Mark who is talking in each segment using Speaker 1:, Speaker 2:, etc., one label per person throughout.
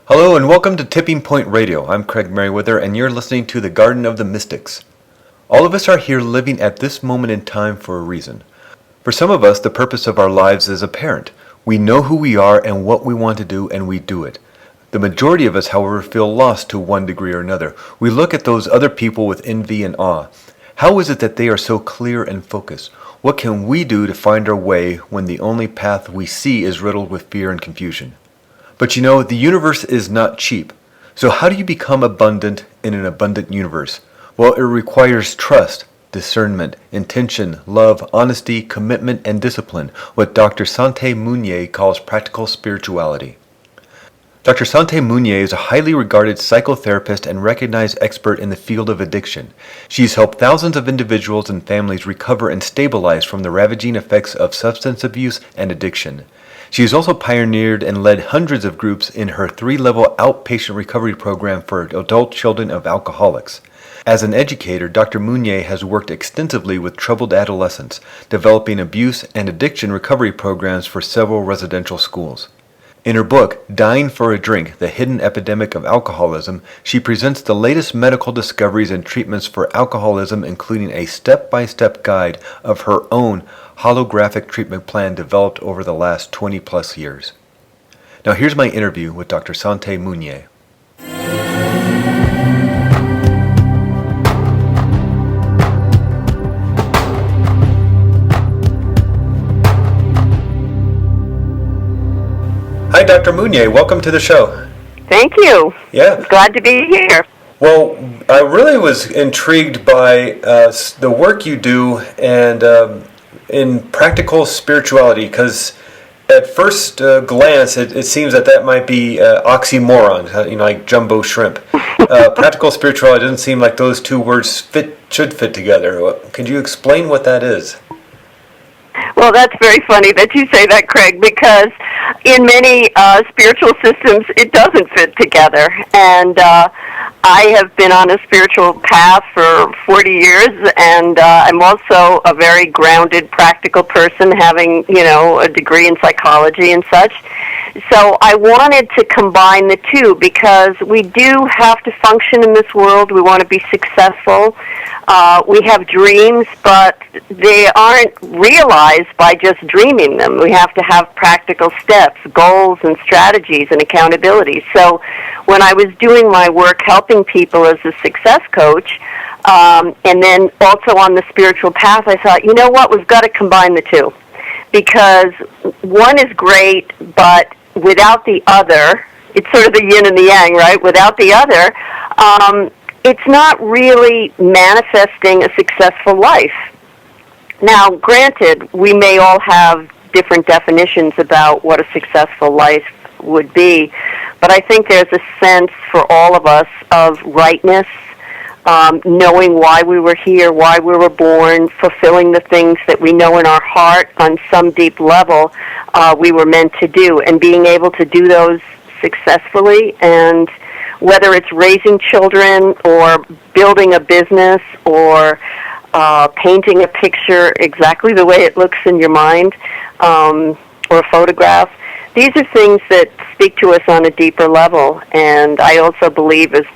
Speaker 1: Hello and welcome to Tipping Point Radio. I'm Craig Merriweather and you're listening to the Garden of the Mystics. All of us are here living at this moment in time for a reason. For some of us, the purpose of our lives is apparent. We know who we are and what we want to do, and we do it. The majority of us, however, feel lost to one degree or another. We look at those other people with envy and awe. How is it that they are so clear and focused? What can we do to find our way when the only path we see is riddled with fear and confusion? But you know, the universe is not cheap. So how do you become abundant in an abundant universe? Well, it requires trust, discernment, intention, love, honesty, commitment, and discipline, what Dr. Santi Meunier calls practical spirituality. Dr. Santi Meunier is a highly regarded psychotherapist and recognized expert in the field of addiction. She's helped thousands of individuals and families recover and stabilize from the ravaging effects of substance abuse and addiction. She has also pioneered and led hundreds of groups in her 3-level outpatient recovery program for adult children of alcoholics. As an educator, Dr. Meunier has worked extensively with troubled adolescents, developing abuse and addiction recovery programs for several residential schools. In her book, Dying for a Drink, The Hidden Epidemic of Alcoholism, she presents the latest medical discoveries and treatments for alcoholism, including a step-by-step guide of her own holographic treatment plan developed over the last 20-plus years. Now here's my interview with Dr. Santi Meunier. Hi, Dr. Meunier. Welcome to the show.
Speaker 2: Thank you.
Speaker 1: Yeah.
Speaker 2: Glad to be here.
Speaker 1: Well, I really was intrigued by the work you do and in practical spirituality, because at first glance it seems that might be oxymoron, like jumbo shrimp. Practical spirituality doesn't seem like those two words should fit together. Could you explain what that is?
Speaker 2: Well, that's very funny that you say that, Craig, because in many spiritual systems, it doesn't fit together. And I have been on a spiritual path for 40 years, and I'm also a very grounded, practical person, having, a degree in psychology and such. So I wanted to combine the two because we do have to function in this world. We want to be successful. We have dreams, but they aren't realized by just dreaming them. We have to have practical steps, goals, and strategies, and accountability. So when I was doing my work helping people as a success coach, and then also on the spiritual path, I thought, you know what, we've got to combine the two. Because one is great, but without the other, it's sort of the yin and the yang, right? Without the other, it's not really manifesting a successful life. Now, granted, we may all have different definitions about what a successful life would be, but I think there's a sense for all of us of rightness, knowing why we were here, why we were born, fulfilling the things that we know in our heart on some deep level we were meant to do, and being able to do those successfully. And whether it's raising children or building a business or painting a picture exactly the way it looks in your mind, or a photograph, these are things that speak to us on a deeper level. And I also believe, as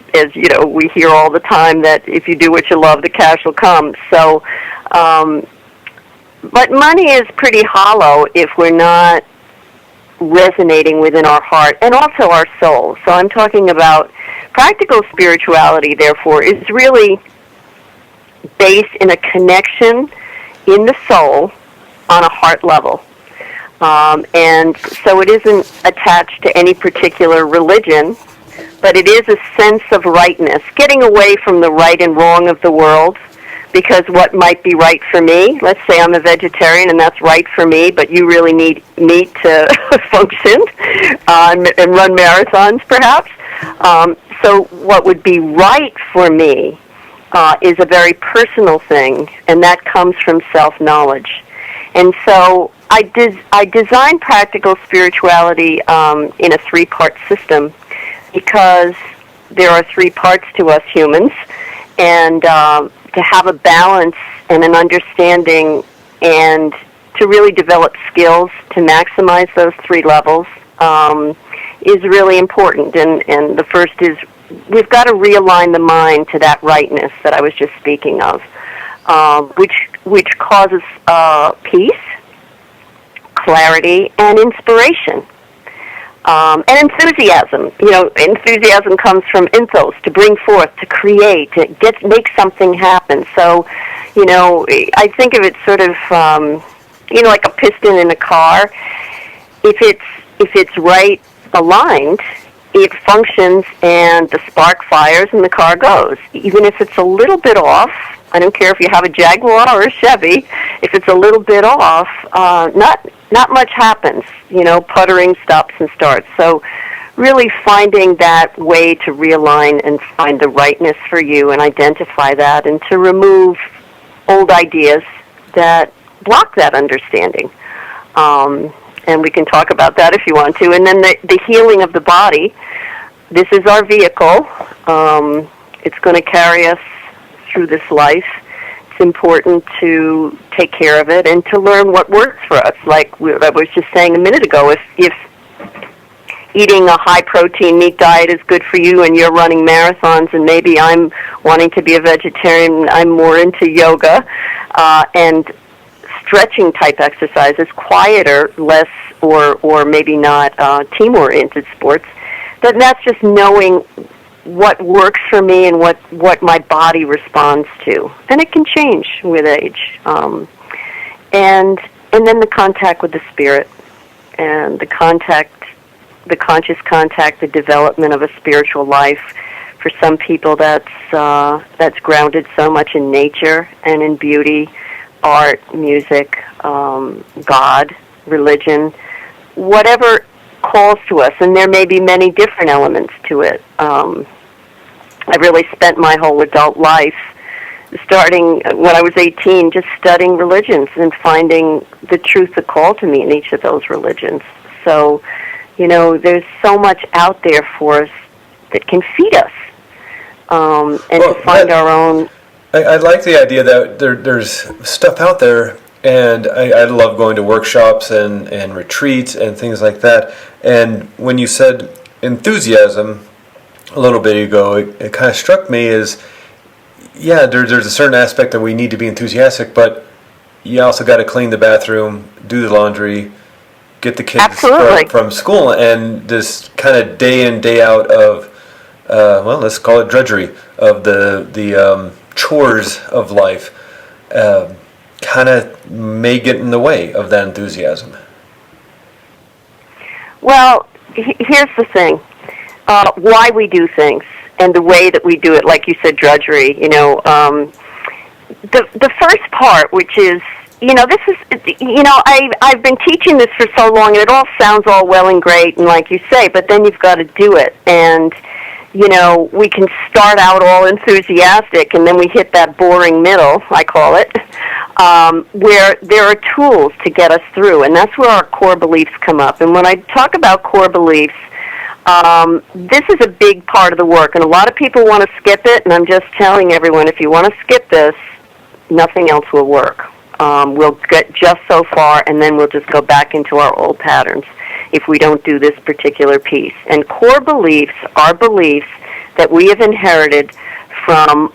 Speaker 2: we hear all the time, that if you do what you love, the cash will come. So, but money is pretty hollow if we're not resonating within our heart and also our soul. So I'm talking about practical spirituality, therefore, is really based in a connection in the soul on a heart level. And so it isn't attached to any particular religion, but it is a sense of rightness, getting away from the right and wrong of the world, because what might be right for me, let's say I'm a vegetarian and that's right for me, but you really need meat to function and run marathons perhaps. So what would be right for me is a very personal thing, and that comes from self-knowledge. And so I designed practical spirituality in a 3-part system because there are 3 parts to us humans, and to have a balance and an understanding and to really develop skills to maximize those 3 levels is really important. And the first is we've got to realign the mind to that rightness that I was just speaking of, which causes peace, clarity, and inspiration. And enthusiasm. Enthusiasm comes from enthos, to bring forth, to create, to make something happen. So, I think of it sort of, like a piston in a car. If it's right aligned, it functions and the spark fires and the car goes. Even if it's a little bit off, I don't care if you have a Jaguar or a Chevy, if it's a little bit off, not much happens. Puttering stops and starts. So really finding that way to realign and find the rightness for you and identify that, and to remove old ideas that block that understanding. And we can talk about that if you want to. And then the healing of the body. This is our vehicle. It's going to carry us through this life. It's important to take care of it and to learn what works for us. Like I was just saying a minute ago, if eating a high-protein meat diet is good for you and you're running marathons, and maybe I'm wanting to be a vegetarian, I'm more into yoga and stretching type exercises, quieter, less, or maybe not team-oriented sports, then that's just knowing what works for me and what my body responds to. And it can change with age. And then the contact with the spirit, and the conscious contact, the development of a spiritual life. For some people, that's grounded so much in nature and in beauty, art, music, God, religion, whatever calls to us. And there may be many different elements to it. I really spent my whole adult life, starting when I was 18, just studying religions and finding the truth that called to me in each of those religions. So, there's so much out there for us that can feed us, to find our own.
Speaker 1: I like the idea that there's stuff out there, and I love going to workshops and retreats and things like that. And when you said enthusiasm a little bit ago, it kind of struck me as, there's a certain aspect that we need to be enthusiastic, but you also got to clean the bathroom, do the laundry, get the kids from school, and this kind of day in, day out of, let's call it drudgery, of the chores of life, kind of may get in the way of that enthusiasm. Well,
Speaker 2: here's the thing. Why we do things and the way that we do it, like you said, drudgery. The first part, which is, this is, I've been teaching this for so long, and it all sounds all well and great, and like you say, but then you've got to do it. And, we can start out all enthusiastic, and then we hit that boring middle, I call it, where there are tools to get us through, and that's where our core beliefs come up. And when I talk about core beliefs, this is a big part of the work, and a lot of people want to skip it, and I'm just telling everyone, if you want to skip this, nothing else will work. We'll get just so far, and then we'll just go back into our old patterns if we don't do this particular piece. And core beliefs are beliefs that we have inherited from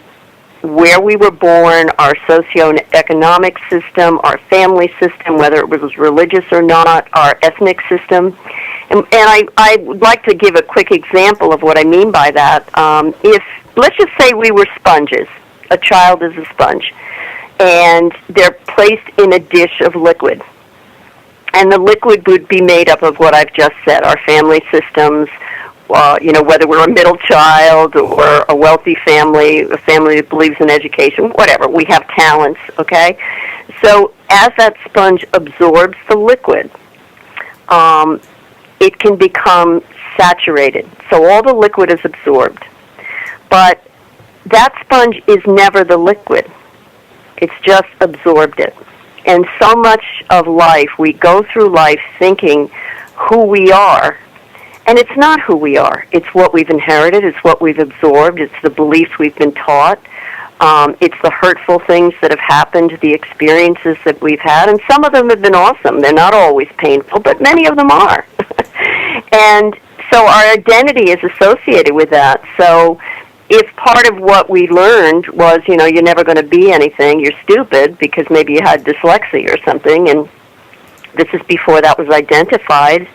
Speaker 2: where we were born, our socioeconomic system, our family system, whether it was religious or not, our ethnic system. And I would like to give a quick example of what I mean by that. If, let's just say we were sponges. A child is a sponge. And they're placed in a dish of liquid. And the liquid would be made up of what I've just said, our family systems, whether we're a middle child or a wealthy family, a family that believes in education, whatever. We have talents, okay? So as that sponge absorbs the liquid, it can become saturated. So all the liquid is absorbed. But that sponge is never the liquid. It's just absorbed it. And so much of life, we go through life thinking who we are, and it's not who we are. It's what we've inherited. It's what we've absorbed. It's the beliefs we've been taught. It's the hurtful things that have happened, the experiences that we've had, and some of them have been awesome. They're not always painful, but many of them are. And So our identity is associated with that. So if part of what we learned was, you're never going to be anything, you're stupid because maybe you had dyslexia or something, and this is before that was identified,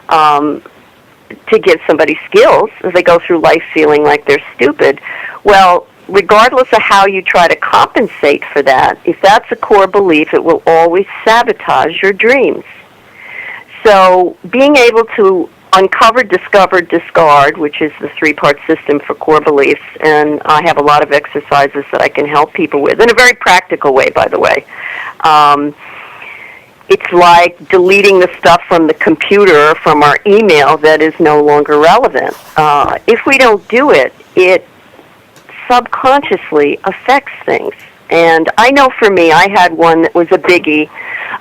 Speaker 2: to give somebody skills as they go through life feeling like they're stupid. Well, regardless of how you try to compensate for that, if that's a core belief, it will always sabotage your dreams. So being able to uncover, discover, discard, which is the three-part system for core beliefs, and I have a lot of exercises that I can help people with in a very practical way, by the way. It's like deleting the stuff from the computer, from our email that is no longer relevant. If we don't do it, it subconsciously affects things. And I know for me, I had one that was a biggie,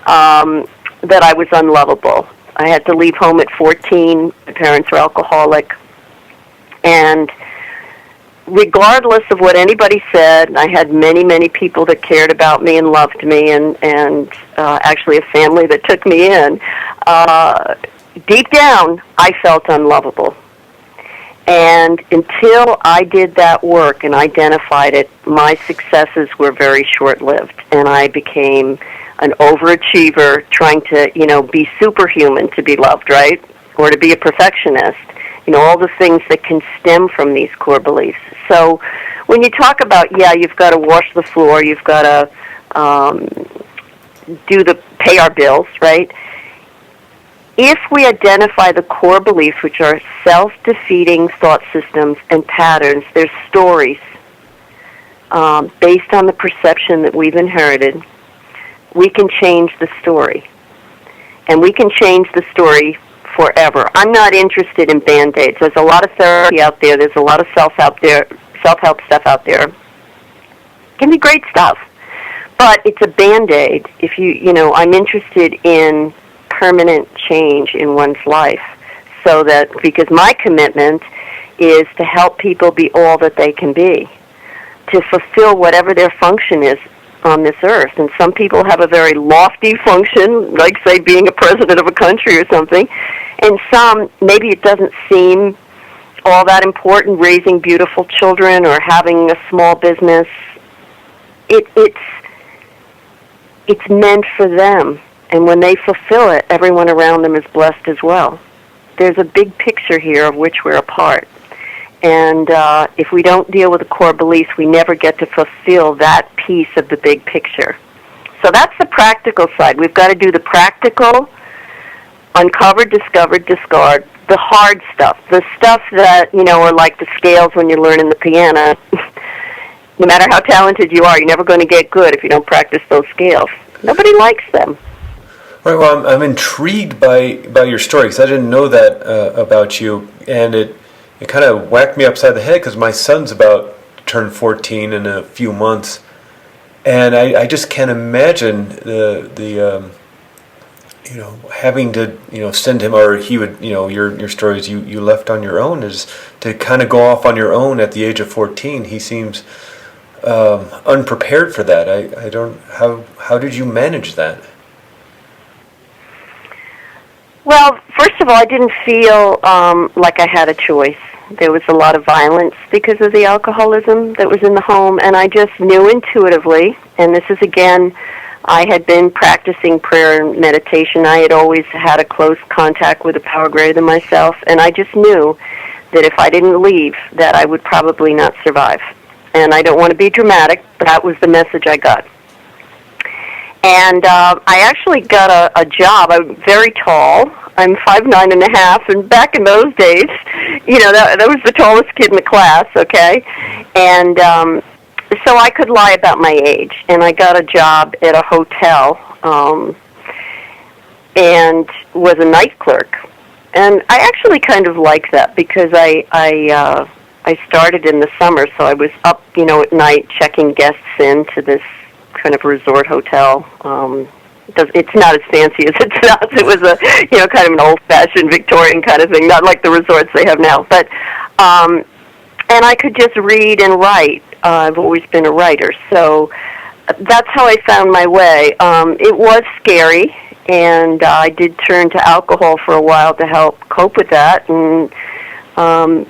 Speaker 2: that I was unlovable. I had to leave home at 14. My parents were alcoholic. And regardless of what anybody said, I had many, many people that cared about me and loved me, and actually a family that took me in. Deep down, I felt unlovable. And until I did that work and identified it, my successes were very short-lived, and I became an overachiever trying to, be superhuman to be loved, right? Or to be a perfectionist. All the things that can stem from these core beliefs. So when you talk about, you've got to wash the floor, you've got to pay our bills, right? If we identify the core beliefs, which are self-defeating thought systems and patterns, they're stories based on the perception that we've inherited, we can change the story. And we can change the story forever. I'm not interested in Band-Aids. There's a lot of therapy out there. There's a lot of self-help stuff out there. It can be great stuff. But it's a Band-Aid. If I'm interested in permanent change in one's life, so that, because my commitment is to help people be all that they can be, to fulfill whatever their function is on this earth. And some people have a very lofty function, like, say, being a president of a country or something, and some, maybe it doesn't seem all that important, raising beautiful children or having a small business. It's meant for them. And when they fulfill it, everyone around them is blessed as well. There's a big picture here of which we're a part. And if we don't deal with the core beliefs, we never get to fulfill that piece of the big picture. So that's the practical side. We've got to do the practical, uncover, discover, discard, the hard stuff, the stuff that, are like the scales when you're learning the piano. No matter how talented you are, you're never going to get good if you don't practice those scales. Nobody likes them.
Speaker 1: Right. Well, I'm intrigued by your story, because I didn't know that about you, and it kind of whacked me upside the head, because my son's about to turn 14 in a few months, and I just can't imagine the having to send him, or he would, your stories you left on your own, is to kind of go off on your own at the age of 14. He seems unprepared for that. I don't, how did you manage that?
Speaker 2: Well, first of all, I didn't feel like I had a choice. There was a lot of violence because of the alcoholism that was in the home, and I just knew intuitively, and this is, again, I had been practicing prayer and meditation. I had always had a close contact with a power greater than myself, and I just knew that if I didn't leave, that I would probably not survive. And I don't want to be dramatic, but that was the message I got. And I actually got a job. I'm very tall. I'm 5'9.5", and back in those days, that was the tallest kid in the class, okay? And so I could lie about my age. And I got a job at a hotel and was a night clerk. And I actually kind of liked that, because I started in the summer, so I was up, at night checking guests into this kind of resort hotel. It's not as fancy as it sounds. It was a, kind of an old-fashioned Victorian kind of thing, not like the resorts they have now. But, and I could just read and write. I've always been a writer, so that's how I found my way. It was scary, and I did turn to alcohol for a while to help cope with that, and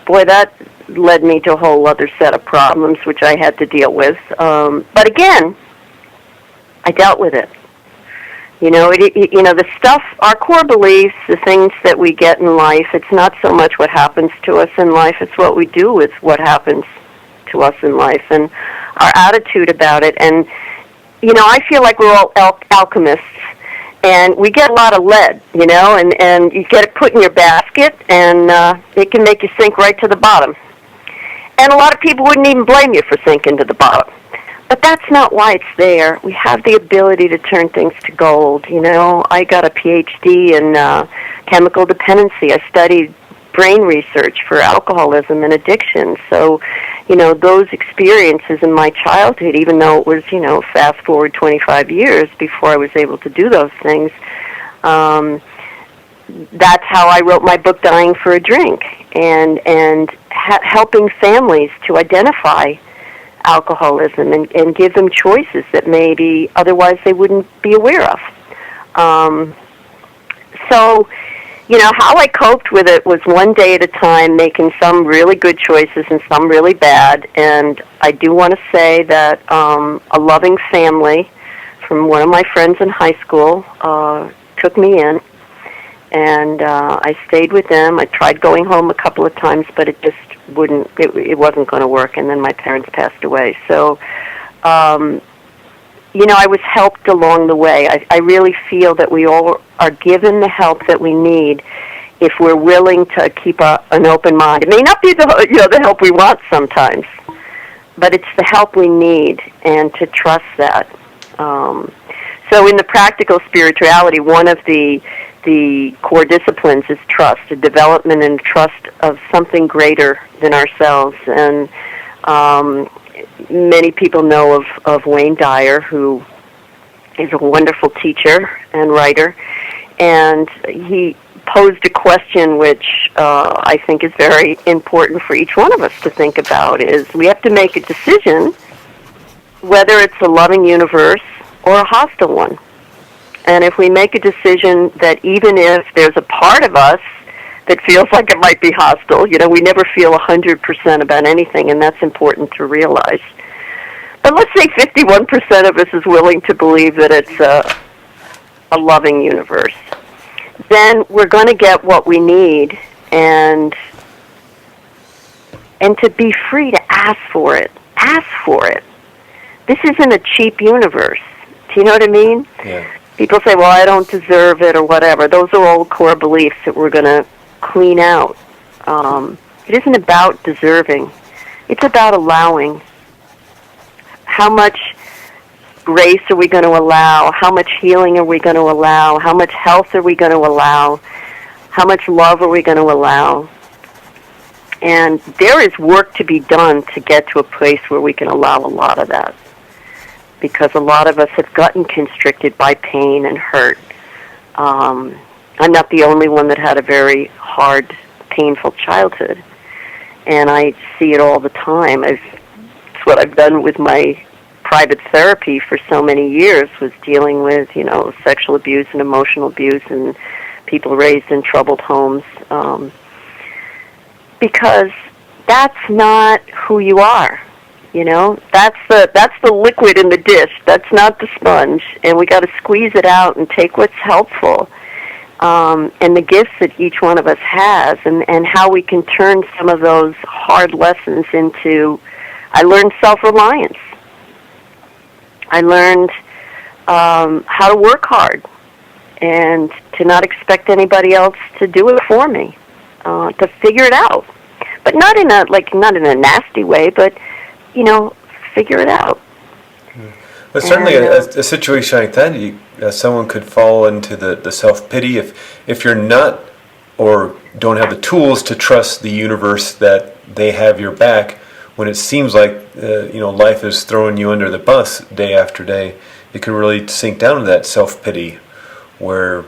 Speaker 2: Boy, that led me to a whole other set of problems, which I had to deal with. But again, I dealt with it. The stuff, our core beliefs, the things that we get in life, it's not so much what happens to us in life, it's what we do with what happens to us in life and our attitude about it. And, I feel like we're all alchemists, and we get a lot of lead, and you get it put in your basket, and it can make you sink right to the bottom. And a lot of people wouldn't even blame you for sinking to the bottom. But that's not why it's there. We have the ability to turn things to gold. I got a PhD in chemical dependency. I studied brain research for alcoholism and addiction. So, those experiences in my childhood, even though it was, fast forward 25 years before I was able to do those things, that's how I wrote my book, Dying for a Drink, and helping families to identify alcoholism and give them choices that maybe otherwise they wouldn't be aware of. So, how I coped with it was one day at a time, making some really good choices and some really bad. And I do want to say that a loving family from one of my friends in high school took me in, and I stayed with them. I tried going home a couple of times, but it just it wasn't going to work, and then my parents passed away. So, I was helped along the way. I really feel that we all are given the help that we need if we're willing to keep an open mind. It may not be the help we want sometimes, but it's the help we need, and to trust that. So in the practical spirituality, one of the core disciplines is trust, a development and trust of something greater than ourselves. And many people know of Wayne Dyer, who is a wonderful teacher and writer, and he posed a question which I think is very important for each one of us to think about, is we have to make a decision whether it's a loving universe or a hostile one. And if we make a decision that even if there's a part of us that feels like it might be hostile, we never feel 100% about anything, and that's important to realize. But let's say 51% of us is willing to believe that it's a loving universe. Then we're going to get what we need, and to be free to ask for it. Ask for it. This isn't a cheap universe. Do you know what I mean?
Speaker 1: Yeah.
Speaker 2: People say, well, I don't deserve it or whatever. Those are old core beliefs that we're going to clean out. It isn't about deserving. It's about allowing. How much grace are we going to allow? How much healing are we going to allow? How much health are we going to allow? How much love are we going to allow? And there is work to be done to get to a place where we can allow a lot of that, because a lot of us have gotten constricted by pain and hurt. I'm not the only one that had a very hard, painful childhood, and I see it all the time. It's what I've done with my private therapy for so many years, was dealing with, sexual abuse and emotional abuse and people raised in troubled homes, because that's not who you are. That's the liquid in the dish. That's not the sponge, and we got to squeeze it out and take what's helpful, and the gifts that each one of us has, and how we can turn some of those hard lessons into. I learned self-reliance. I learned how to work hard and to not expect anybody else to do it for me, to figure it out, but not in a nasty way, but figure it out.
Speaker 1: But certainly a situation like that, someone could fall into the self-pity if you're not or don't have the tools to trust the universe that they have your back. When it seems like life is throwing you under the bus day after day, it can really sink down to that self-pity, where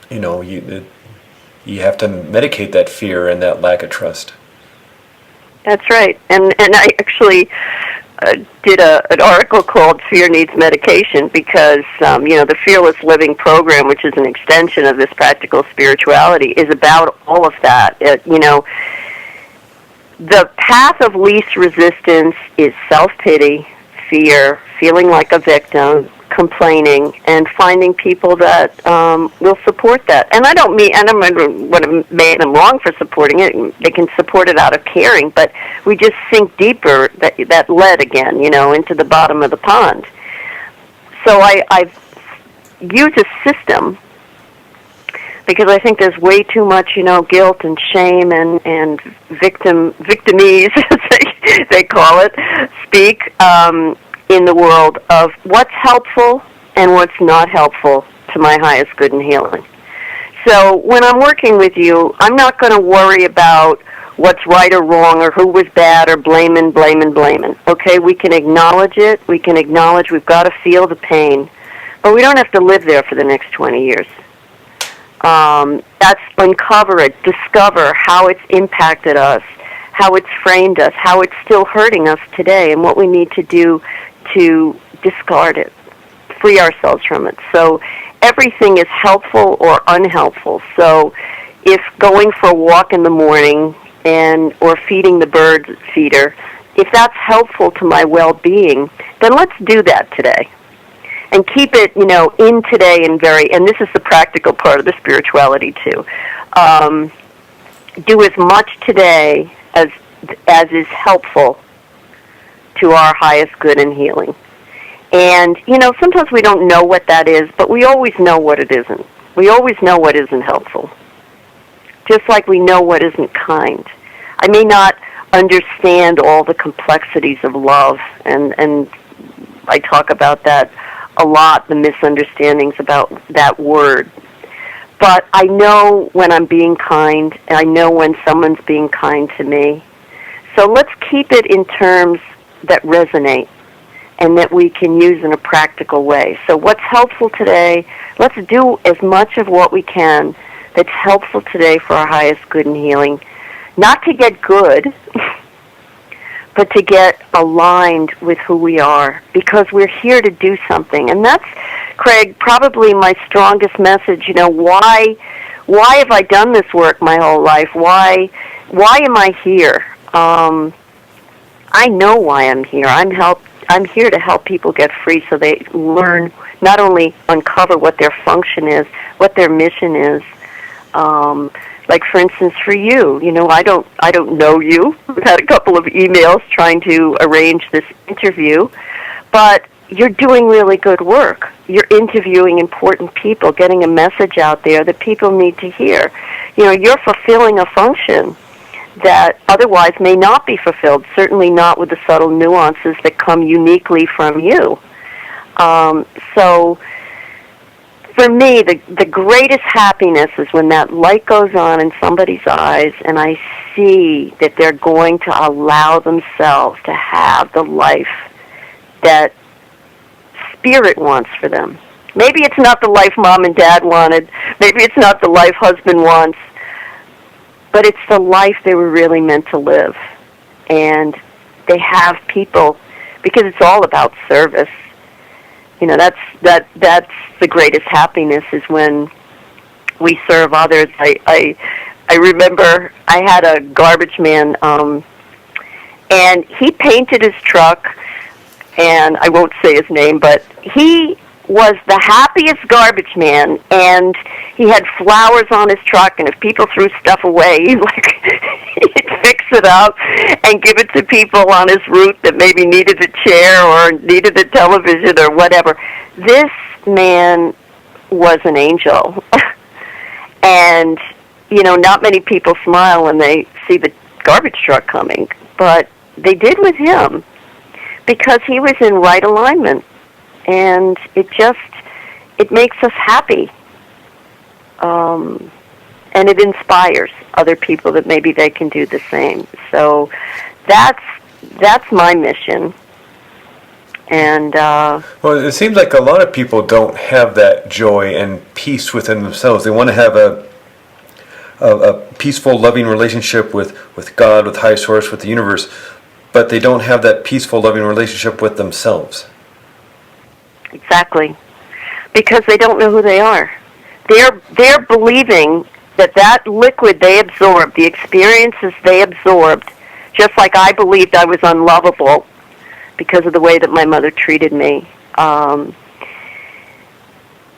Speaker 1: you have to medicate that fear and that lack of trust.
Speaker 2: That's right, and I actually did an article called "Fear Needs Medication," because the Fearless Living program, which is an extension of this practical spirituality, is about all of that. the path of least resistance is self-pity, fear, feeling like a victim, complaining, and finding people that will support that. And I don't want to make them wrong for supporting it. They can support it out of caring, but we just sink deeper, that lead again, into the bottom of the pond. So I've used a system, because I think there's way too much, guilt and shame and victimese, as they call it, speak in the world of what's helpful and what's not helpful to my highest good and healing. So when I'm working with you, I'm not going to worry about what's right or wrong or who was bad or blaming. Okay, we can acknowledge it. We can acknowledge we've got to feel the pain, but we don't have to live there for the next 20 years. That's uncover it, discover how it's impacted us, how it's framed us, how it's still hurting us today, and what we need to do to discard it, free ourselves from it. So everything is helpful or unhelpful. So if going for a walk in the morning or feeding the bird feeder, if that's helpful to my well-being, then let's do that today. And keep it, in today and this is the practical part of the spirituality too. Do as much today as is helpful to our highest good and healing. And, sometimes we don't know what that is, but we always know what it isn't. We always know what isn't helpful. Just like we know what isn't kind. I may not understand all the complexities of love, and I talk about that a lot, the misunderstandings about that word. But I know when I'm being kind, and I know when someone's being kind to me. So let's keep it in terms that resonate and that we can use in a practical way. So what's helpful today, let's do as much of what we can that's helpful today for our highest good and healing. Not to get good, but to get aligned with who we are, because we're here to do something. And that's, Craig, probably my strongest message. Why have I done this work my whole life? Why am I here? I know why I'm here. I'm here to help people get free so they learn, not only uncover what their function is, what their mission is. Like, for instance, for you, I don't know you. We've had a couple of emails trying to arrange this interview, but you're doing really good work. You're interviewing important people, getting a message out there that people need to hear. You're fulfilling a function that otherwise may not be fulfilled, certainly not with the subtle nuances that come uniquely from you. So for me, the greatest happiness is when that light goes on in somebody's eyes and I see that they're going to allow themselves to have the life that Spirit wants for them. Maybe it's not the life Mom and Dad wanted. Maybe it's not the life husband wants. But it's the life they were really meant to live. And they have people, because it's all about service. That's the greatest happiness, is when we serve others. I remember I had a garbage man, and he painted his truck, and I won't say his name, but he was the happiest garbage man, and he had flowers on his truck, and if people threw stuff away, he'd fix it up and give it to people on his route that maybe needed a chair or needed a television or whatever. This man was an angel. And, not many people smile when they see the garbage truck coming, but they did with him because he was in right alignment. And it makes us happy. And it inspires other people that maybe they can do the same. So that's my mission. And
Speaker 1: well, it seems like a lot of people don't have that joy and peace within themselves. They want to have a peaceful, loving relationship with God, with High Source, with the universe, but they don't have that peaceful, loving relationship with themselves.
Speaker 2: Exactly. Because they don't know who they are. They're believing that liquid they absorbed, the experiences they absorbed, just like I believed I was unlovable because of the way that my mother treated me. And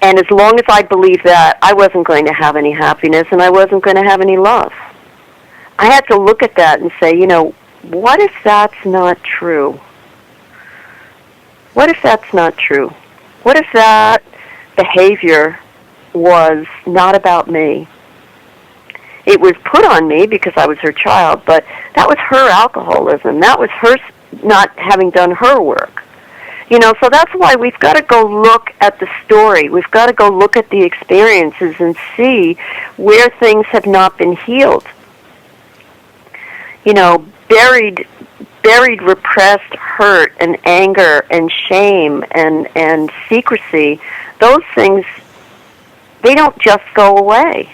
Speaker 2: as long as I believed that, I wasn't going to have any happiness and I wasn't going to have any love. I had to look at that and say, what if that's not true? What if that's not true? What if that behavior was not about me? It was put on me because I was her child, but that was her alcoholism. That was her not having done her work. So that's why we've got to go look at the story. We've got to go look at the experiences and see where things have not been healed. Buried, repressed hurt and anger and shame and secrecy, those things, they don't just go away.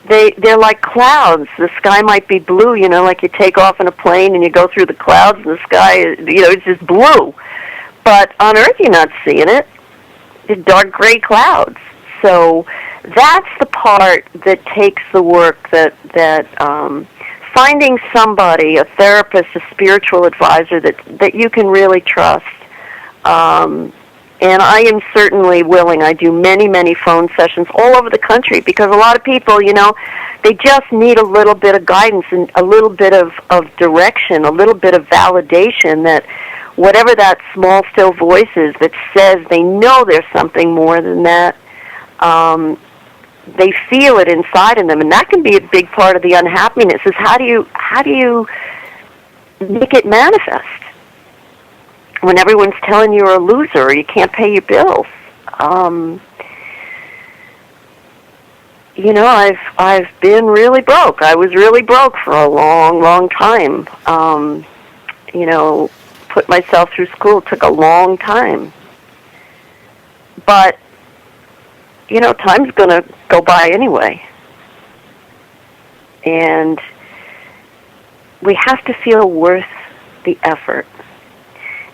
Speaker 2: They're like clouds. The sky might be blue, like you take off in a plane and you go through the clouds and the sky, it's just blue. But on Earth, you're not seeing it. It's dark gray clouds. So that's the part that takes the work that finding somebody, a therapist, a spiritual advisor that you can really trust. And I am certainly willing. I do many, many phone sessions all over the country because a lot of people, they just need a little bit of guidance and a little bit of direction, a little bit of validation that whatever that small, still voice is that says they know there's something more than that, they feel it inside of them. And that can be a big part of the unhappiness is how do you make it manifest? When everyone's telling you you're a loser or you can't pay your bills. I've been really broke. I was really broke for a long, long time. Put myself through school. It took a long time. But, time's going to go by anyway. And we have to feel worth the effort.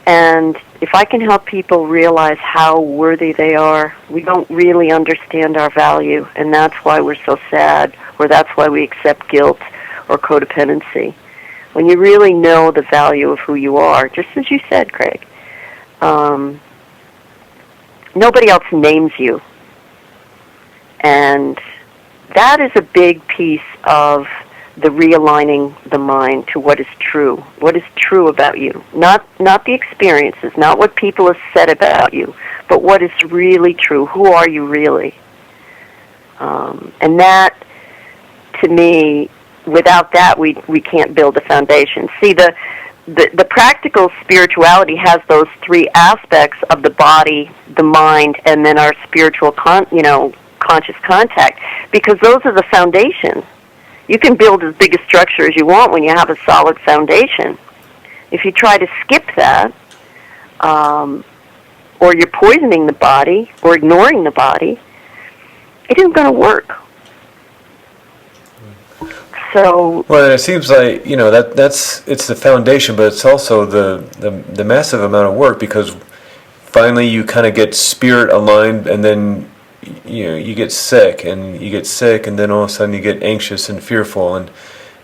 Speaker 2: And if I can help people realize how worthy they are, we don't really understand our value, and that's why we're so sad, or that's why we accept guilt or codependency. When you really know the value of who you are, just as you said, Craig, nobody else names you. And that is a big piece of the realigning the mind to what is true about you. Not the experiences, not what people have said about you, but what is really true. Who are you really? And that, to me, without that, we can't build a foundation. See, the practical spirituality has those three aspects of the body, the mind, and then our spiritual conscious contact, because those are the foundation. You can build as big a structure as you want when you have a solid foundation. If you try to skip that, or you're poisoning the body or ignoring the body, it isn't going to work. So,
Speaker 1: well, it seems like it's the foundation, but it's also the massive amount of work, because finally you kind of get spirit aligned, and then you get sick, and then all of a sudden you get anxious and fearful, and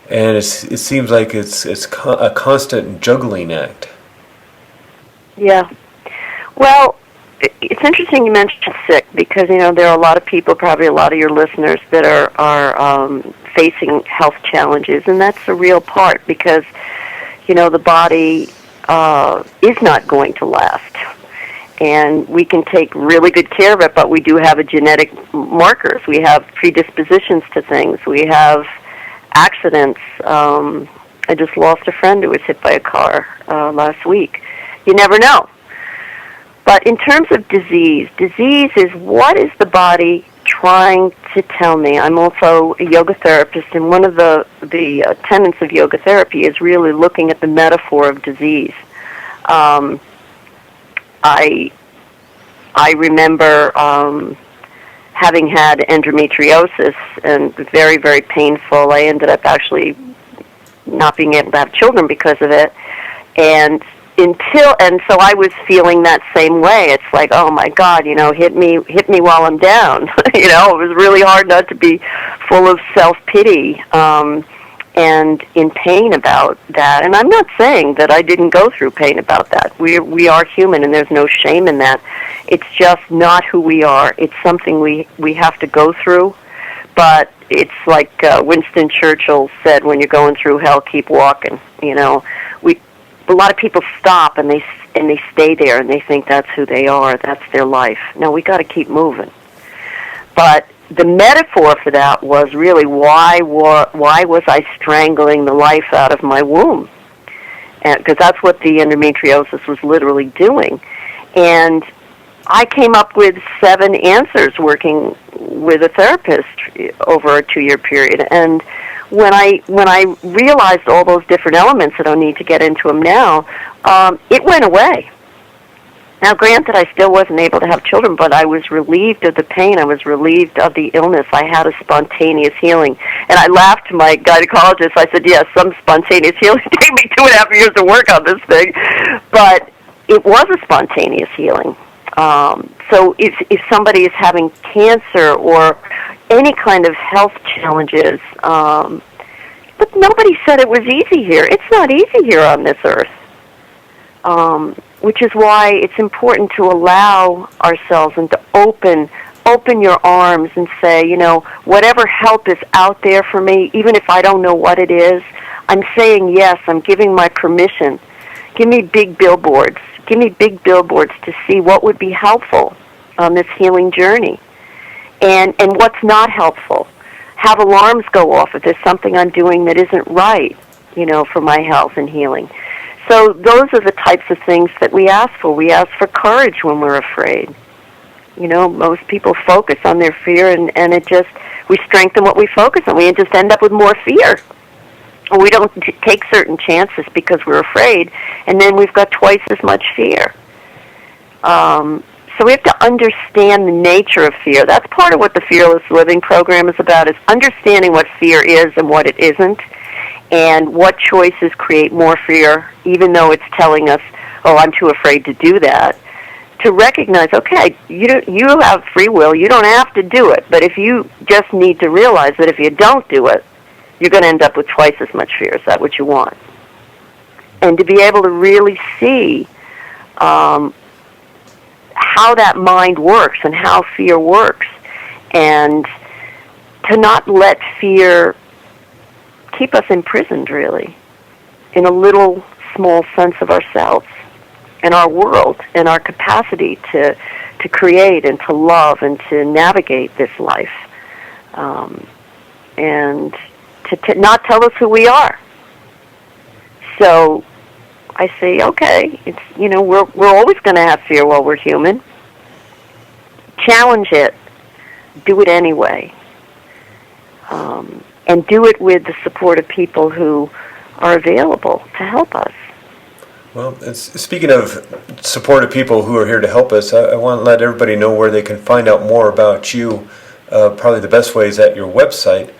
Speaker 1: it seems like it's a constant juggling act. Yeah.
Speaker 2: Well, it's interesting you mentioned sick, because there are a lot of people, probably a lot of your listeners, that are facing health challenges, and that's a real part, because the body is not going to last. And we can take really good care of it, but we do have genetic markers. We have predispositions to things. We have accidents. I just lost a friend who was hit by a car last week. You never know. But in terms of disease is what is the body trying to tell me? I'm also a yoga therapist, and one of the tenets of yoga therapy is really looking at the metaphor of disease. I remember having had endometriosis, and very, very painful. I ended up actually not being able to have children because of it. And so I was feeling that same way. It's like, oh my God, hit me while I'm down. It was really hard not to be full of self-pity. And and in pain about that. And I'm not saying that I didn't go through pain about that. We are human, and there's no shame in that. It's just not who we are. It's something we have to go through. But it's like Winston Churchill said, when you're going through hell, keep walking. You know, a lot of people stop and they stay there and they think that's who they are, that's their life. No, we got to keep moving. But the metaphor for that was really why was I strangling the life out of my womb? Because that's what the endometriosis was literally doing. And I came up with 7 answers working with a therapist over a 2-year period. And when I realized all those different elements, I don't need to get into them now, it went away. Now, granted, I still wasn't able to have children, but I was relieved of the pain. I was relieved of the illness. I had a spontaneous healing. And I laughed to my gynecologist. I said, yes, some spontaneous healing. It took me 2.5 years to work on this thing. But it was a spontaneous healing. So if somebody is having cancer or any kind of health challenges, but nobody said it was easy here. It's not easy here on this earth. Which is why it's important to allow ourselves and to open your arms and say, you know, whatever help is out there for me, even if I don't know what it is, I'm saying yes, I'm giving my permission. Give me big billboards. Give me big billboards to see what would be helpful on this healing journey. And what's not helpful. Have alarms go off if there's something I'm doing that isn't right, you know, for my health and healing. So those are the types of things that we ask for. We ask for courage when we're afraid. You know, most people focus on their fear, and it just, we strengthen what we focus on. We just end up with more fear. We don't take certain chances because we're afraid, and then we've got twice as much fear. So we have to understand the nature of fear. That's part of what the Fearless Living program is about, is understanding what fear is and what it isn't, and what choices create more fear, even though it's telling us, oh, I'm too afraid to do that. To recognize, okay, you have free will, you don't have to do it, but if you just need to realize that if you don't do it, you're going to end up with twice as much fear. Is that what you want? And to be able to really see how that mind works and how fear works, and to not let fear keep us imprisoned, really, in a little small sense of ourselves and our world and our capacity to create and to love and to navigate this life, and to not tell us who we are. So I say, okay, it's, you know, we're always going to have fear while we're human. Challenge it. Do it anyway. And do it with the support of people who are available to help us.
Speaker 1: Well, speaking of supportive people who are here to help us, I want to let everybody know where they can find out more about you. Probably the best way is at your website,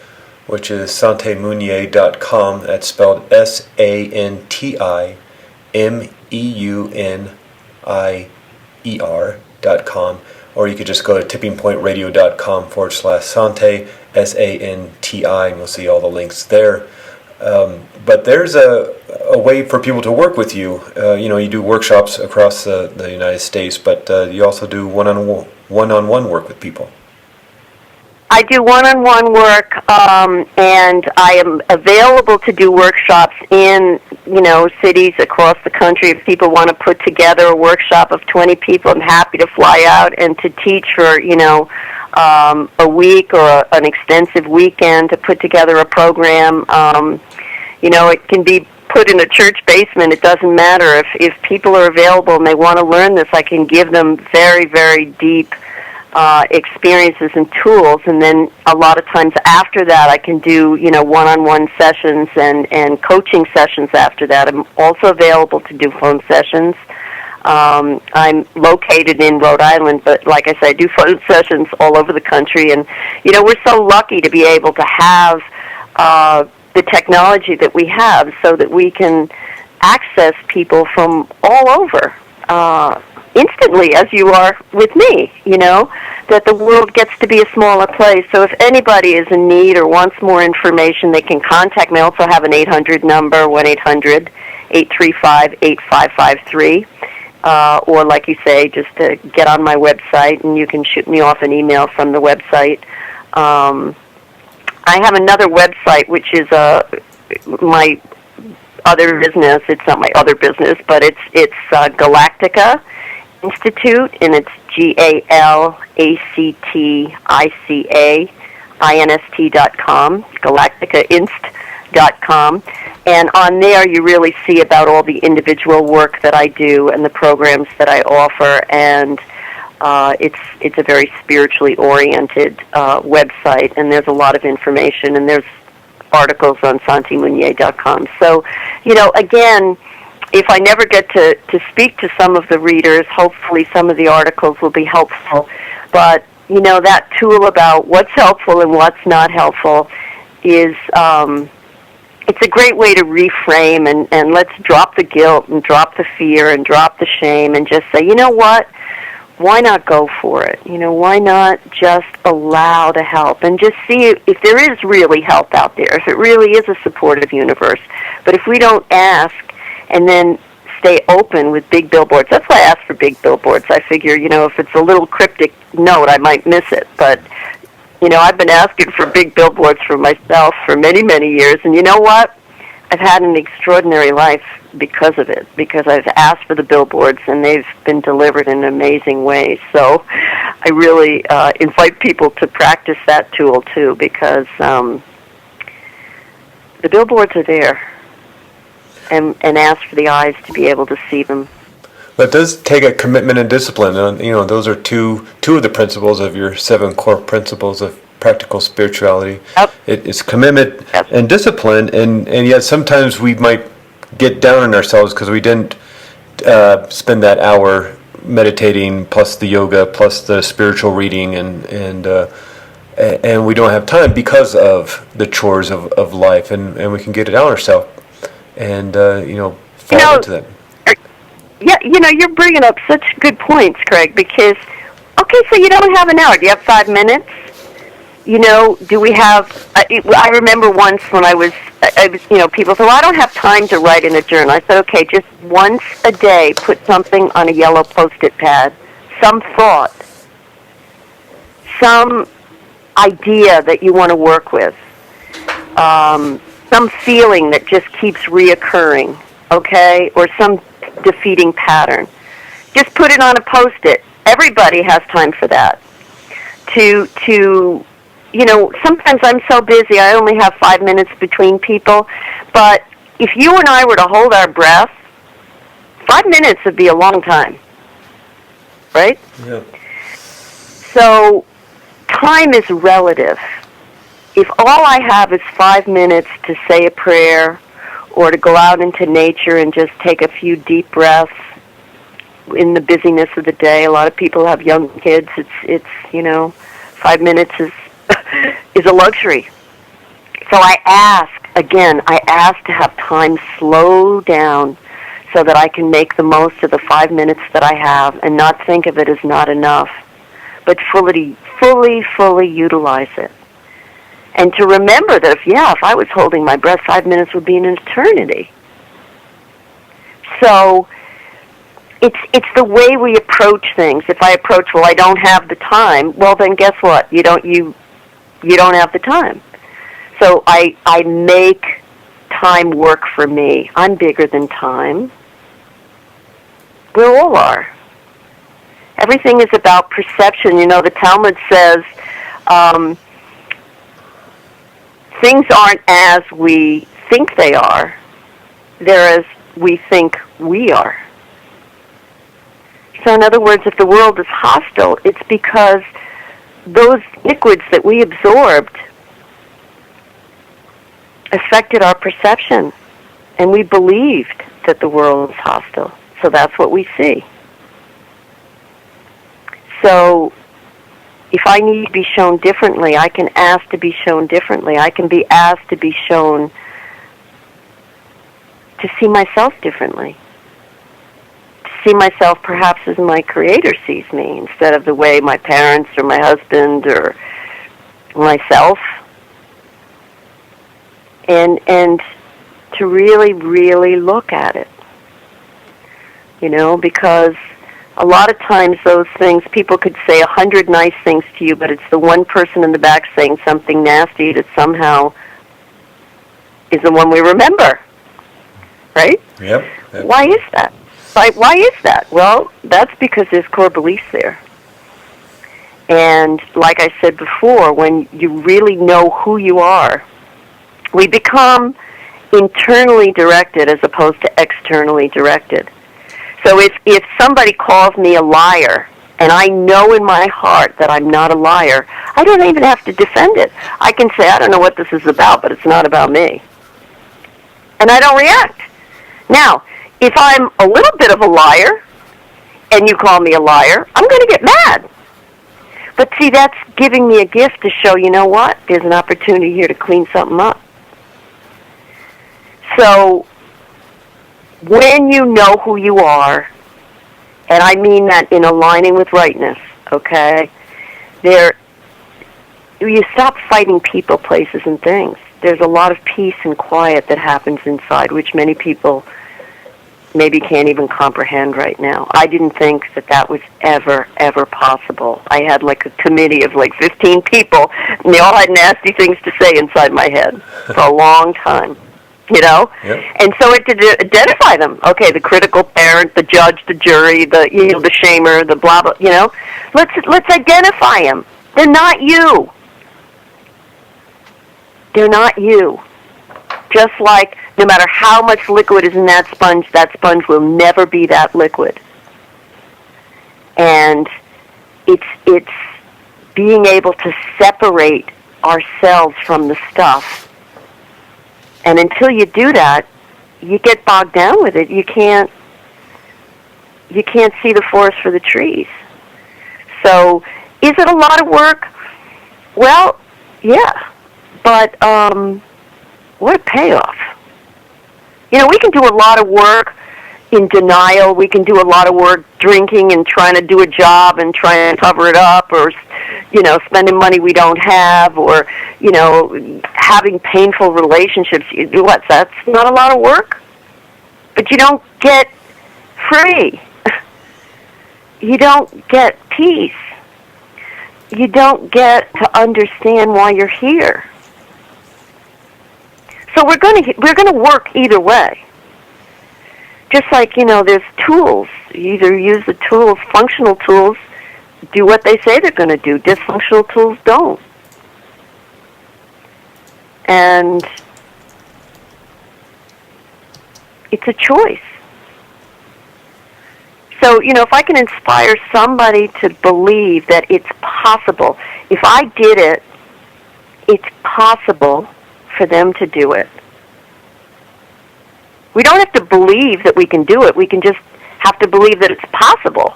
Speaker 1: which is santimeunier.com. That's spelled SantiMeunier.com. Or you could just go to tippingpointradio.com/Santi, SANTI, and you'll see all the links there. But there's a way for people to work with you. You know, you do workshops across the United States, but you also do one-on-one work with people.
Speaker 2: I do one-on-one work, and I am available to do workshops in, you know, cities across the country. If people want to put together a workshop of 20 people, I'm happy to fly out and to teach for, you know, a week or an extensive weekend to put together a program. You know, it can be put in a church basement. It doesn't matter. If people are available and they want to learn this, I can give them very, very deep experiences and tools, and then a lot of times after that I can do, you know, one-on-one sessions and coaching sessions after that. I'm also available to do phone sessions. I'm located in Rhode Island, but like I said, I do phone sessions all over the country, and, you know, we're so lucky to be able to have the technology that we have so that we can access people from all over instantly, as you are with me, you know. that the world gets to be a smaller place. So if anybody is in need or wants more information, they can contact me. I also have an 800 number, 1-800-835-8553. Or like you say, just to get on my website, and you can shoot me off an email from the website. I have another website, which is my other business. It's not my other business, but it's Galactica Institute, and it's GALACTICAINST.com, galacticainst.com. And on there you really see about all the individual work that I do and the programs that I offer, and it's a very spiritually oriented website, and there's a lot of information, and there's articles on santimeunier.com. So, again, if I never get to speak to some of the readers, hopefully some of the articles will be helpful. But, that tool about what's helpful and what's not helpful is, it's a great way to reframe and let's drop the guilt and drop the fear and drop the shame and just say, you know what? Why not go for it? Why not just allow the help and just see if there is really help out there, if it really is a supportive universe. But if we don't ask and then stay open with big billboards, that's why I ask for big billboards. I figure, if it's a little cryptic note, I might miss it. But, I've been asking for big billboards for myself for many, many years. And you know what? I've had an extraordinary life because of it, because I've asked for the billboards, and they've been delivered in amazing ways. So I really invite people to practice that tool, too, because the billboards are there, and ask for the eyes to be able to see them.
Speaker 1: But it does take a commitment and discipline, and those are two of the principles of your 7 core principles of practical spirituality.
Speaker 2: Yep.
Speaker 1: It's commitment
Speaker 2: Yep.
Speaker 1: and discipline, and yet sometimes we might get down on ourselves because we didn't spend that hour meditating, plus the yoga, plus the spiritual reading, and we don't have time because of the chores of life, and we can get it on ourselves, and fall into that.
Speaker 2: Yeah, you're bringing up such good points, Craig, because, okay, so you don't have an hour. Do you have 5 minutes? Do we have, I remember once when I was, people said, well, I don't have time to write in a journal. I said, okay, just once a day, put something on a yellow Post-it pad, some thought, some idea that you want to work with, some feeling that just keeps reoccurring, okay, or some defeating pattern. Just put it on a Post-it. Everybody has time for that. Sometimes I'm so busy I only have 5 minutes between people, but if you and I were to hold our breath, 5 minutes would be a long time, right?
Speaker 1: Yeah.
Speaker 2: So time is relative. If all I have is 5 minutes to say a prayer or to go out into nature and just take a few deep breaths in the busyness of the day, a lot of people have young kids. It's 5 minutes is a luxury. So I ask to have time slow down so that I can make the most of the 5 minutes that I have and not think of it as not enough, but fully utilize it. And to remember that if I was holding my breath, 5 minutes would be an eternity. So it's the way we approach things. If I approach, well, I don't have the time, well, then guess what? You don't have the time. So I make time work for me. I'm bigger than time. We all are. Everything is about perception. The Talmud says things aren't as we think they are. They're as we think we are. So in other words, if the world is hostile, it's because those liquids that we absorbed affected our perception, and we believed that the world was hostile. So that's what we see. So if I need to be shown differently, I can ask to be shown differently. I can be asked to be shown to see myself differently, to see myself perhaps as my Creator sees me, instead of the way my parents or my husband or myself. And to really, really look at it. Because a lot of times those things, people could say 100 nice things to you, but it's the one person in the back saying something nasty that somehow is the one we remember. Right?
Speaker 1: Yep.
Speaker 2: Why is that? Why is that? Well, that's because there's core beliefs there. And like I said before, when you really know who you are, we become internally directed as opposed to externally directed. So if somebody calls me a liar, and I know in my heart that I'm not a liar, I don't even have to defend it. I can say, I don't know what this is about, but it's not about me. And I don't react. Now, if I'm a little bit of a liar, and you call me a liar, I'm going to get mad. But see, that's giving me a gift to show, you know what? There's an opportunity here to clean something up. So, when you know who you are, and I mean that in aligning with rightness, okay, you stop fighting people, places, and things. There's a lot of peace and quiet that happens inside, which many people maybe can't even comprehend right now. I didn't think that was ever possible. I had like a committee of like 15 people, and they all had nasty things to say inside my head for a long time. Yep. And so it to identify them. Okay, the critical parent, the judge, the jury, the shamer, the blah blah. Let's identify them. They're not you. They're not you. Just like no matter how much liquid is in that sponge will never be that liquid. And it's being able to separate ourselves from the stuff. And until you do that, you get bogged down with it. You can't see the forest for the trees. So, is it a lot of work? Well, yeah. But what a payoff. We can do a lot of work in denial. We can do a lot of work drinking and trying to do a job and trying to cover it up, or spending money we don't have, or having painful relationships. That's not a lot of work, but you don't get free. You don't get peace. You don't get to understand why you're here. So we're going to work either way. Just like, there's tools. You either use the tools, functional tools, do what they say they're going to do. Dysfunctional tools don't. And it's a choice. So, if I can inspire somebody to believe that it's possible, if I did it, it's possible for them to do it. We don't have to believe that we can do it. We can just have to believe that it's possible.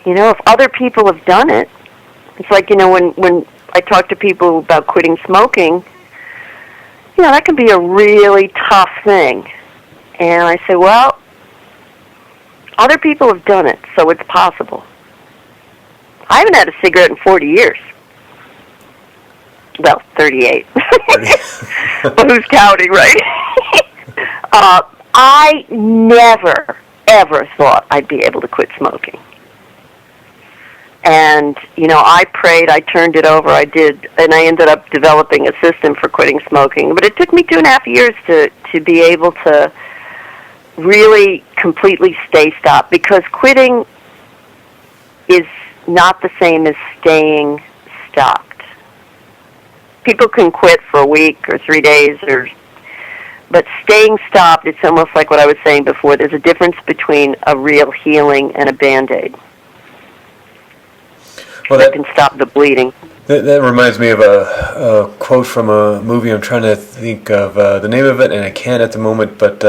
Speaker 2: If other people have done it, it's like, when I talk to people about quitting smoking, that can be a really tough thing. And I say, well, other people have done it, so it's possible. I haven't had a cigarette in 40 years. Well, 38. But who's counting, right? I never, ever thought I'd be able to quit smoking. And, I prayed, I turned it over, I did, and I ended up developing a system for quitting smoking. But it took me 2.5 years to be able to really completely stay stopped, because quitting is not the same as staying stopped. People can quit for a week or 3 days, but staying stopped, it's almost like what I was saying before. There's a difference between a real healing and a Band-Aid. Well, that can stop the bleeding.
Speaker 1: That reminds me of a quote from a movie. I'm trying to think of the name of it, and I can't at the moment, but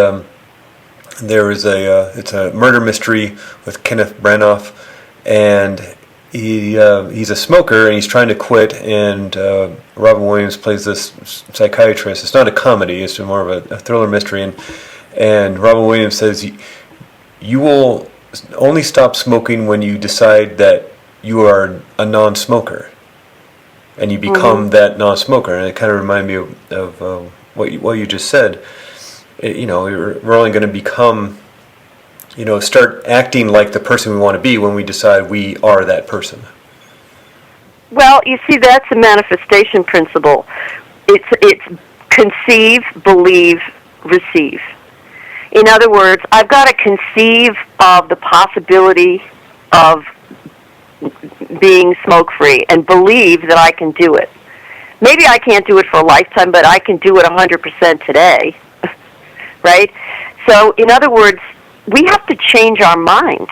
Speaker 1: there is it's a murder mystery with Kenneth Branagh, and he's a smoker, and he's trying to quit, and Robin Williams plays this psychiatrist. It's not a comedy, it's more of a thriller mystery, and Robin Williams says, you will only stop smoking when you decide that you are a non-smoker, and you become that non-smoker. And it kind of reminded me of what you just said. We're only going to become, start acting like the person we want to be when we decide we are that person.
Speaker 2: Well, you see, that's a manifestation principle. It's conceive, believe, receive. In other words, I've got to conceive of the possibility of being smoke-free and believe that I can do it. Maybe I can't do it for a lifetime, but I can do it 100% today, right? So, in other words, we have to change our mind.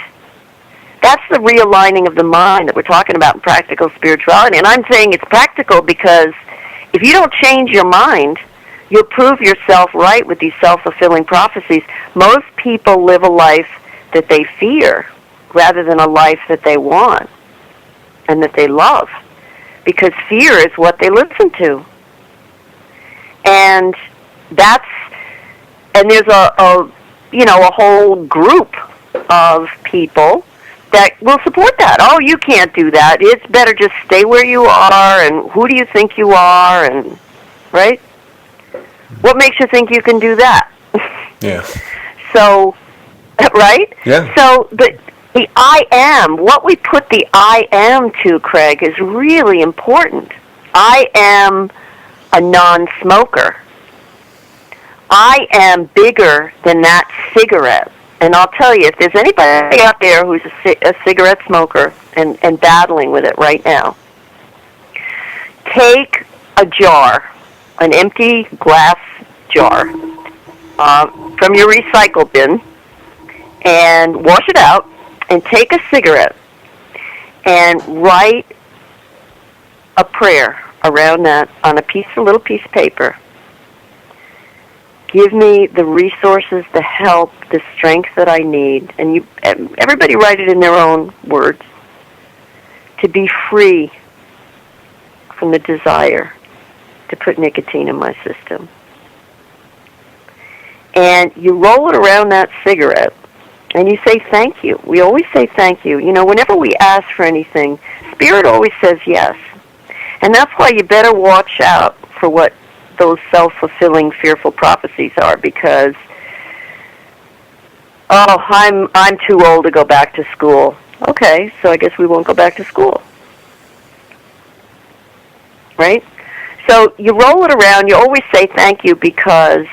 Speaker 2: That's the realigning of the mind that we're talking about in practical spirituality. And I'm saying it's practical because if you don't change your mind, you'll prove yourself right with these self-fulfilling prophecies. Most people live a life that they fear rather than a life that they want and that they love, because fear is what they listen to. And there's a whole group of people that will support that. Oh, you can't do that. It's better just stay where you are, and who do you think you are, and right? What makes you think you can do that?
Speaker 1: Yeah.
Speaker 2: So, right?
Speaker 1: Yeah.
Speaker 2: So the I am, what we put the I am to, Craig, is really important. I am a non-smoker. I am bigger than that cigarette. And I'll tell you, if there's anybody out there who's a cigarette smoker and battling with it right now, take a jar, an empty glass jar, from your recycle bin, and wash it out, and take a cigarette and write a prayer around that on a little piece of paper. Give me the resources, the help, the strength that I need, and everybody write it in their own words, to be free from the desire to put nicotine in my system. And you roll it around that cigarette, and you say thank you. We always say thank you. Whenever we ask for anything, Spirit always says yes. And that's why you better watch out for what those self-fulfilling, fearful prophecies are, because, I'm too old to go back to school. Okay, so I guess we won't go back to school. Right? So you roll it around, you always say thank you, because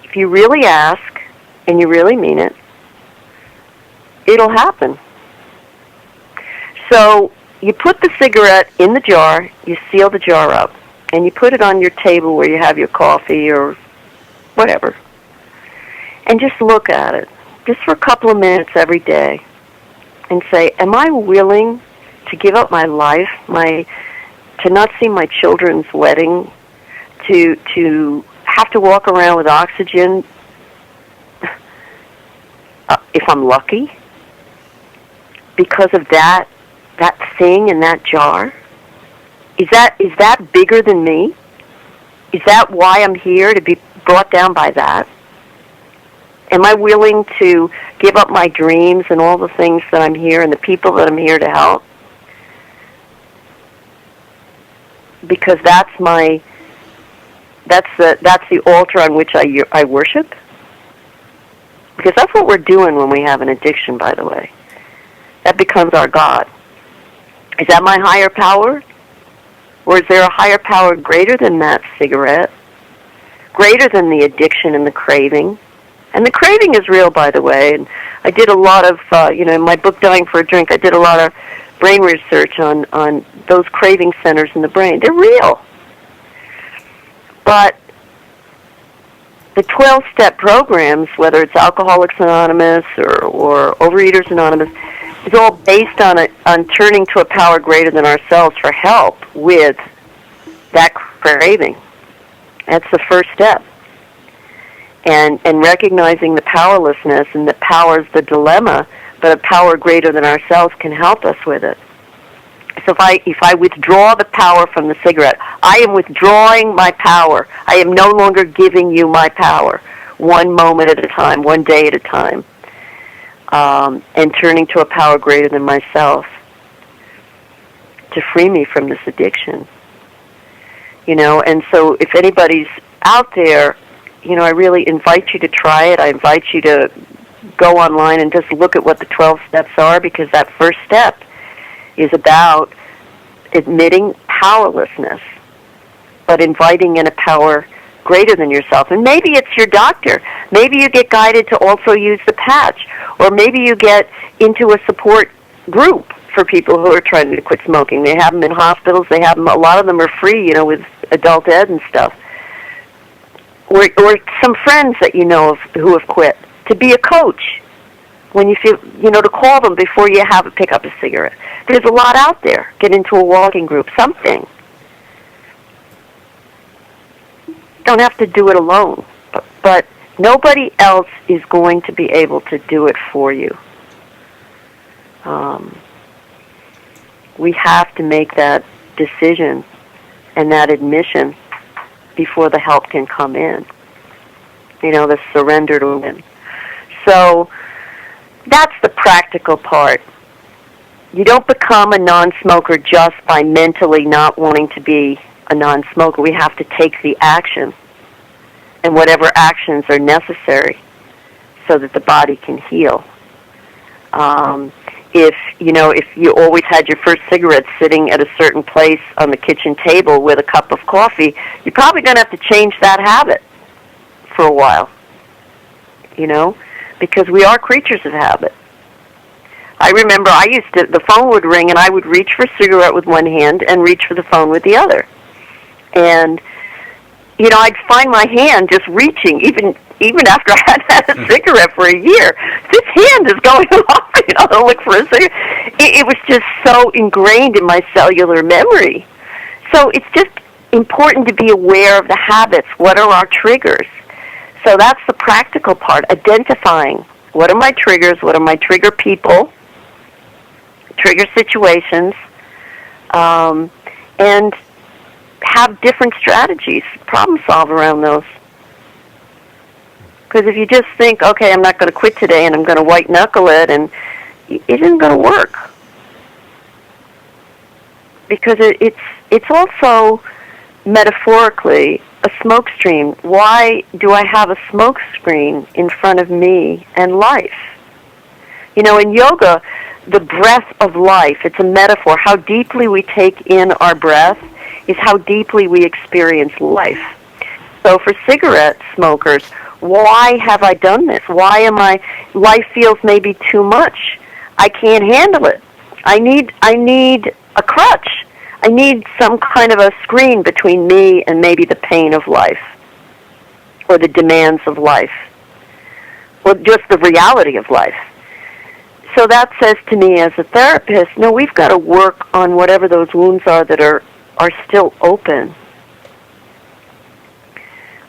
Speaker 2: if you really ask and you really mean it, it'll happen. So you put the cigarette in the jar, you seal the jar up, and you put it on your table where you have your coffee or whatever, and just look at it, just for a couple of minutes every day, and say, am I willing to give up my life, to not see my children's wedding, to have to walk around with oxygen if I'm lucky, because of that thing in that jar? Is that bigger than me? Is that why I'm here, to be brought down by that? Am I willing to give up my dreams and all the things that I'm here and the people that I'm here to help? Because that's the altar on which I worship. Because that's what we're doing when we have an addiction, by the way. That becomes our God. Is that my higher power? Or is there a higher power greater than that cigarette? Greater than the addiction and the craving? And the craving is real, by the way. And I did a lot of, in my book, Dying for a Drink, I did a lot of brain research on those craving centers in the brain. They're real. But the 12-step programs, whether it's Alcoholics Anonymous or Overeaters Anonymous, is all based on turning to a power greater than ourselves for help with that craving. That's the first step. And recognizing the powerlessness, and that power is the dilemma, but a power greater than ourselves can help us with it. So if I withdraw the power from the cigarette, I am withdrawing my power. I am no longer giving you my power, one moment at a time, one day at a time. and turning to a power greater than myself to free me from this addiction. And so if anybody's out there, I really invite you to try it. I invite you to go online and just look at what the 12 steps are, because that first step is about admitting powerlessness, but inviting in a power greater than yourself. And maybe it's your doctor. Maybe you get guided to also use the patch, or maybe you get into a support group for people who are trying to quit smoking. They have them in hospitals. They have them. A lot of them are free, with adult ed and stuff. Or some friends that you know of who have quit. To be a coach when you feel, to call them before you have to pick up a cigarette. There's a lot out there. Get into a walking group, something. Don't have to do it alone, but nobody else is going to be able to do it for you. We have to make that decision and that admission before the help can come in. The surrender to win. So that's the practical part. You don't become a non-smoker just by mentally not wanting to be a non-smoker. We have to take the action, and whatever actions are necessary so that the body can heal. If you always had your first cigarette sitting at a certain place on the kitchen table with a cup of coffee, you're probably going to have to change that habit for a while, because we are creatures of habit. I remember the phone would ring and I would reach for a cigarette with one hand and reach for the phone with the other. And, I'd find my hand just reaching, even after I had had a cigarette for a year. This hand is going off, to look for a cigarette. It was just so ingrained in my cellular memory. So it's just important to be aware of the habits. What are our triggers? So that's the practical part, identifying what are my triggers, what are my trigger people, trigger situations, and have different strategies, problem solve around those. Because if you just think, okay, I'm not going to quit today and I'm going to white knuckle it, and it isn't going to work. Because it's also metaphorically a smoke screen. Why do I have a smoke screen in front of me and life? In yoga, the breath of life, it's a metaphor. How deeply we take in our breath is how deeply we experience life. So for cigarette smokers, why have I done this? Why am life feels maybe too much. I can't handle it. I need a crutch. I need some kind of a screen between me and maybe the pain of life, or the demands of life, or just the reality of life. So that says to me as a therapist, no, we've got to work on whatever those wounds are that are still open,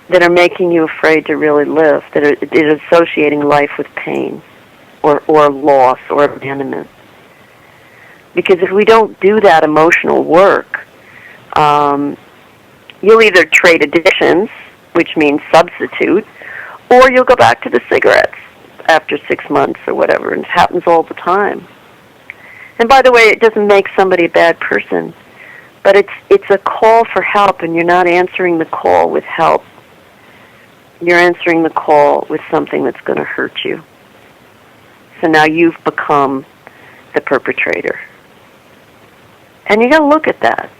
Speaker 2: that are making you afraid to really live, that are associating life with pain or loss or abandonment. Because if we don't do that emotional work, you'll either trade addictions, which means substitute, or you'll go back to the cigarettes after 6 months or whatever, and it happens all the time. And by the way, it doesn't make somebody a bad person, but it's a call for help, and you're not answering the call with help. You're answering the call with something that's going to hurt you. So now you've become the perpetrator. And you got to look at that.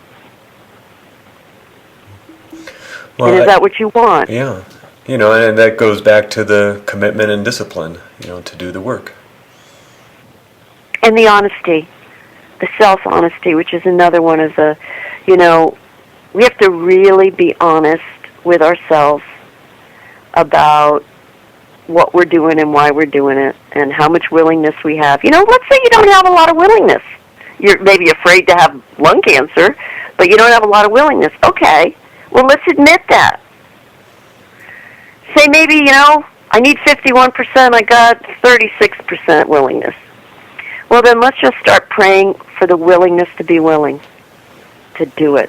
Speaker 2: Well, and is that what you want?
Speaker 1: Yeah. And that goes back to the commitment and discipline, to do the work.
Speaker 2: And the honesty, the self-honesty, which is another one of the, we have to really be honest with ourselves about what we're doing and why we're doing it and how much willingness we have. Let's say you don't have a lot of willingness. You're maybe afraid to have lung cancer, but you don't have a lot of willingness. Okay, well, let's admit that. Say maybe, I need 51%, I got 36% willingness. Well, then let's just start praying for the willingness to be willing to do it.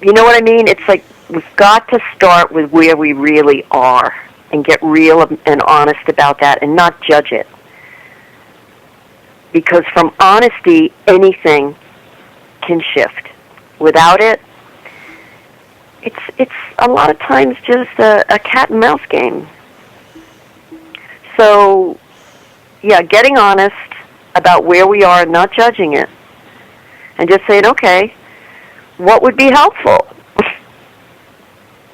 Speaker 2: You know what I mean? It's like we've got to start with where we really are. and get real and honest about that and not judge it. Because from honesty, anything can shift. Without it, it's a lot of times just a cat and mouse game. So, yeah, getting honest about where we are and not judging it, and just saying, okay, what would be helpful?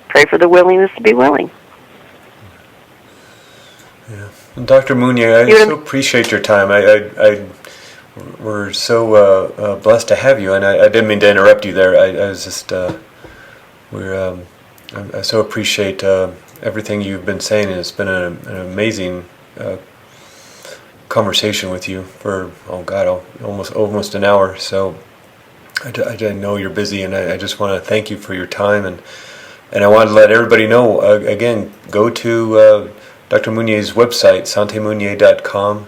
Speaker 2: Pray for the willingness to be willing.
Speaker 1: Yeah. Dr. Meunier, I so appreciate your time. We're so blessed to have you, and I didn't mean to interrupt you there. I was just, I so appreciate everything you've been saying, and it's been an amazing conversation with you for, almost an hour. So I know you're busy, and I just want to thank you for your time, and I want to let everybody know, again, go to Dr. Meunier's website, santimeunier.com.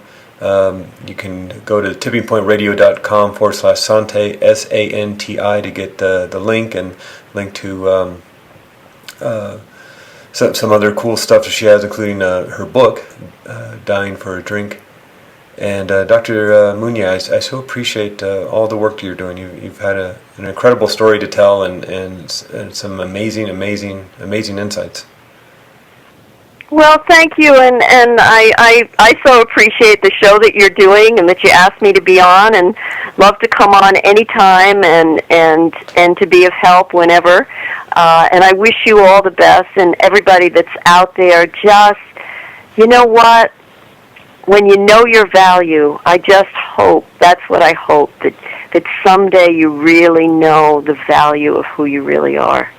Speaker 1: You can go to tippingpointradio.com/Santi, SANTI, to get the link and link to some other cool stuff that she has, including her book, Dying for a Drink. And Dr. Meunier, I so appreciate all the work that you're doing. You've had an incredible story to tell, and some amazing insights.
Speaker 2: Well, thank you, and I so appreciate the show that you're doing and that you asked me to be on, and love to come on anytime and to be of help whenever. And I wish you all the best, and everybody that's out there, just, you know what? When you know your value, I just hope, that's what I hope, that someday you really know the value of who you really are.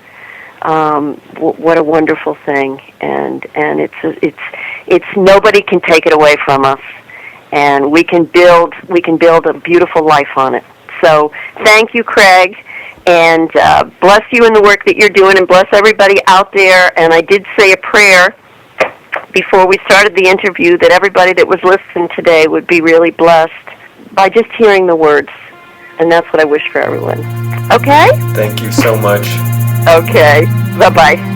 Speaker 2: What a wonderful thing, and it's nobody can take it away from us, and we can build a beautiful life on it. So thank you, Craig, and bless you in the work that you're doing, and bless everybody out there. And I did say a prayer before we started the interview that everybody that was listening today would be really blessed by just hearing the words, and that's what I wish for everyone. Okay?
Speaker 1: Thank you so much.
Speaker 2: Okay. Bye-bye.